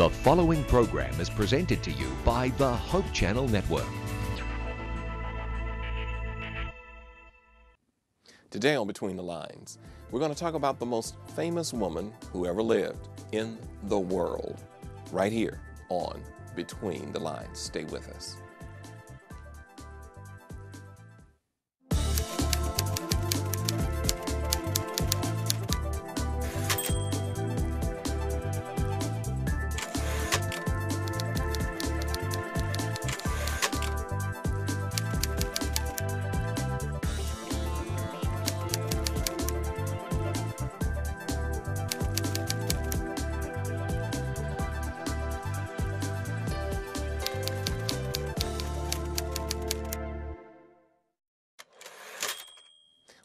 The following program is presented to you by the Hope Channel Network. Today on Between the Lines, we're going to talk about the most famous woman who ever lived in the world, right here on Between the Lines. Stay with us.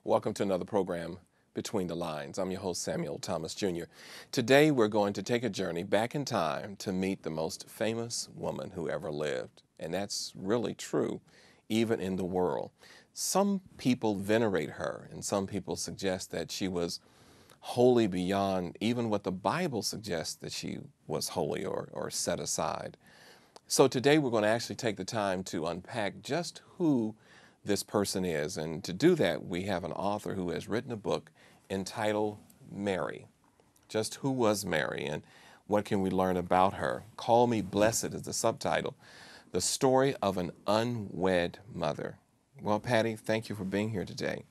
Welcome to another program, Between the Lines. I'm your host, Samuel Thomas Jr. Today, we're going to take a journey back in time to meet the most famous woman who ever lived. And that's really true, even in the world. Some people venerate her, and some people suggest that she was holy beyond even what the Bible suggests that she was holy or set aside. So today, we're going to actually take the time to unpack just who this person is. And to do that, we have an author who has written a book entitled Mary. Just who was Mary and what can we learn about her? Call Me Blessed is the subtitle. The story of an unwed mother. Well, Patty, thank you for being here today.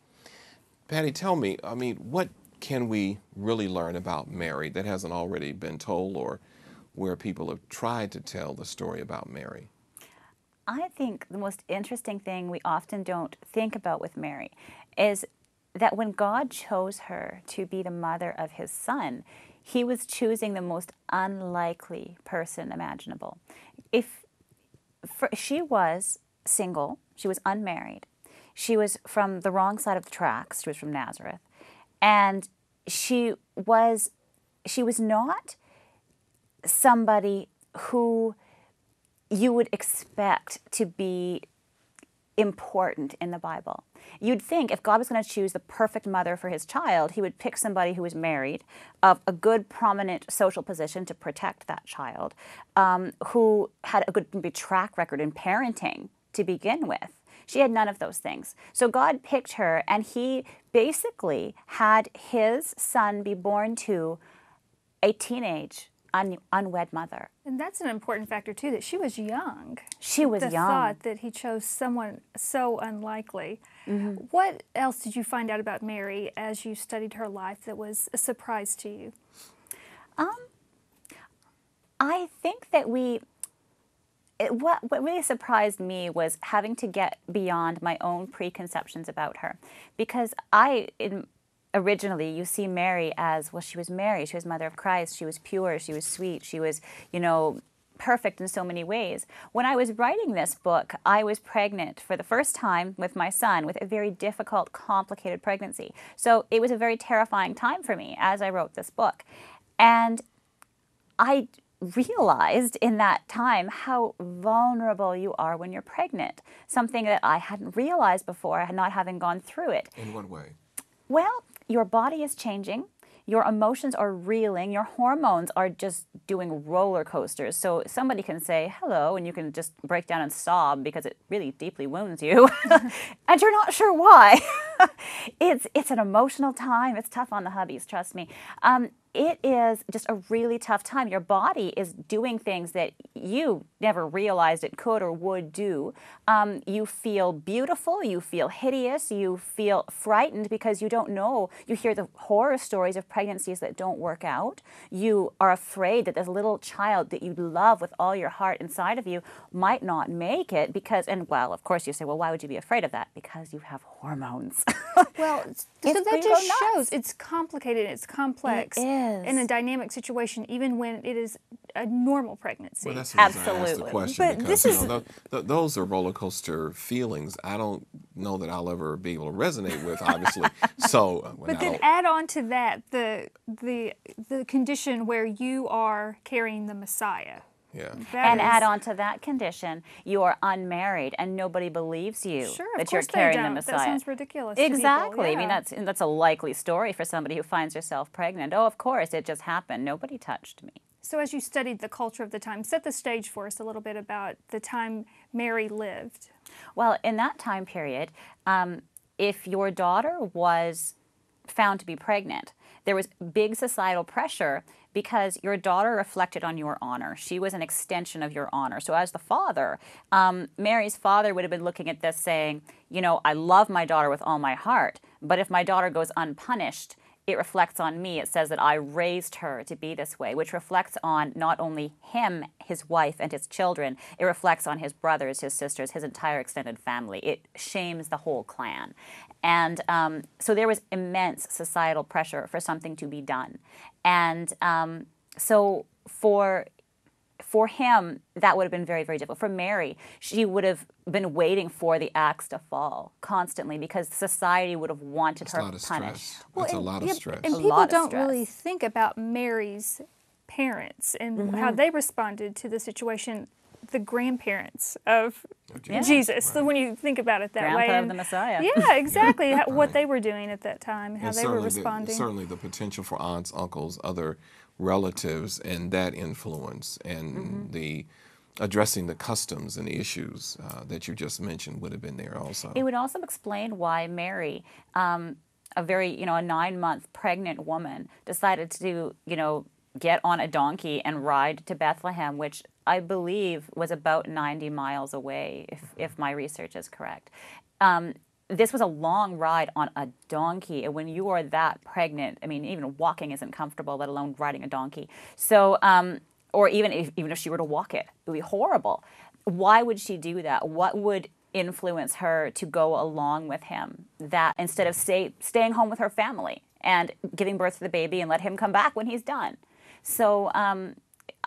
Patty, tell me, what can we really learn about Mary that hasn't already been told, or where people have tried to tell the story about Mary? I think the most interesting thing we often don't think about with Mary is that when God chose her to be the mother of his son, he was choosing the most unlikely person imaginable. She was single, she was unmarried, she was from the wrong side of the tracks, she was from Nazareth, and she was not somebody who you would expect to be important in the Bible. You'd think if God was going to choose the perfect mother for his child, he would pick somebody who was married, of a good, prominent social position to protect that child, who had a good maybe track record in parenting to begin with. She had none of those things. So God picked her, and he basically had his son be born to a teenage unwed mother. And that's an important factor, too, that she was young. She was young. The thought that he chose someone so unlikely. Mm-hmm. What else did you find out about Mary as you studied her life that was a surprise to you? I think that what really surprised me was having to get beyond my own preconceptions about her. Because originally, you see Mary as, well, she was Mary, she was mother of Christ, she was pure, she was sweet, she was, perfect in so many ways. When I was writing this book, I was pregnant for the first time with my son, with a very difficult, complicated pregnancy. So it was a very terrifying time for me as I wrote this book. And I realized in that time how vulnerable you are when you're pregnant, something that I hadn't realized before, not having gone through it. In what way? Well, your body is changing, your emotions are reeling, your hormones are just doing roller coasters. So somebody can say hello and you can just break down and sob because it really deeply wounds you and you're not sure why. It's an emotional time. It's tough on the hubbies, trust me. It is just a really tough time. Your body is doing things that you never realized it could or would do. You feel beautiful, you feel hideous, you feel frightened because you don't know. You hear the horror stories of pregnancies that don't work out. You are afraid that this little child that you love with all your heart inside of you might not make it because, and well, of course you say, well, why would you be afraid of that? Because you have hormones. Well, so that just shows it's complicated, it's complex. It is. In a dynamic situation, even when it is a normal pregnancy. Well, that's Absolutely. I asked the question, but because this is those are roller coaster feelings. I don't know that I'll ever be able to resonate with, obviously. So, but then add on to that the condition where you are carrying the Messiah. Yeah. And add on to that condition, you are unmarried and nobody believes you that you're carrying the Messiah. That sounds ridiculous. Exactly. To people. Yeah. I mean, that's a likely story for somebody who finds herself pregnant. Oh, of course, it just happened. Nobody touched me. So as you studied the culture of the time, set the stage for us a little bit about the time Mary lived. Well, in that time period, if your daughter was found to be pregnant, there was big societal pressure because your daughter reflected on your honor. She was an extension of your honor. So as the father, Mary's father would have been looking at this saying, you know, I love my daughter with all my heart, but if my daughter goes unpunished, it reflects on me. It says that I raised her to be this way, which reflects on not only him, his wife, and his children. It reflects on his brothers, his sisters, his entire extended family. It shames the whole clan. And so there was immense societal pressure for something to be done. And so for him, that would have been very, very difficult. For Mary, she would have been waiting for the axe to fall constantly because society would have wanted her punished. That's a lot of stress. And people don't really think about Mary's parents and how they responded to the situation, the grandparents of Jesus. So when you think about it that way. Grandpa of the Messiah. Yeah, exactly. What they were doing at that time, how they were responding. Certainly the potential for aunts, uncles, other relatives, and that influence, and the addressing the customs and the issues that you just mentioned would have been there also. It would also explain why Mary, a very, a 9-month pregnant woman, decided to, get on a donkey and ride to Bethlehem, which I believe was about 90 miles away, if my research is correct. This was a long ride on a donkey, and when you are that pregnant, I mean, even walking isn't comfortable, let alone riding a donkey. So, or even if she were to walk it, it would be horrible. Why would she do that? What would influence her to go along with him, that instead of staying home with her family and giving birth to the baby and let him come back when he's done? So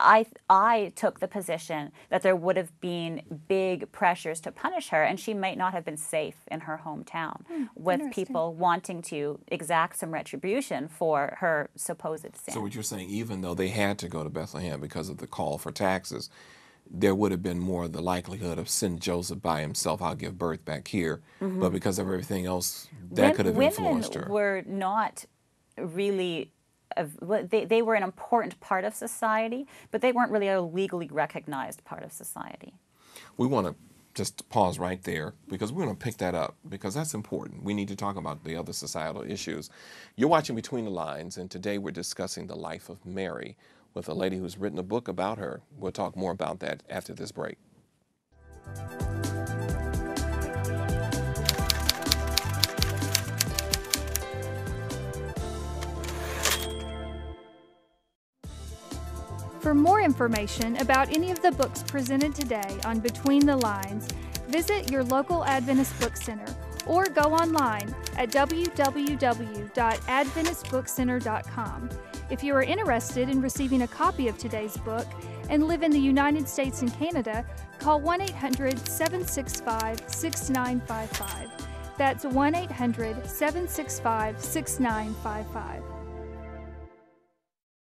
I took the position that there would have been big pressures to punish her, and she might not have been safe in her hometown with people wanting to exact some retribution for her supposed sin. So what you're saying, even though they had to go to Bethlehem because of the call for taxes, there would have been more the likelihood of send Joseph by himself, I'll give birth back here, but because of everything else, that could have influenced her. Women were not really... They were an important part of society, but they weren't really a legally recognized part of society. We want to just pause right there because we're going to pick that up because that's important. We need to talk about the other societal issues. You're watching Between the Lines, and today we're discussing the life of Mary with a lady who's written a book about her. We'll talk more about that after this break. For more information about any of the books presented today on Between the Lines, visit your local Adventist Book Center or go online at www.adventistbookcenter.com. If you are interested in receiving a copy of today's book and live in the United States and Canada, call 1-800-765-6955. That's 1-800-765-6955.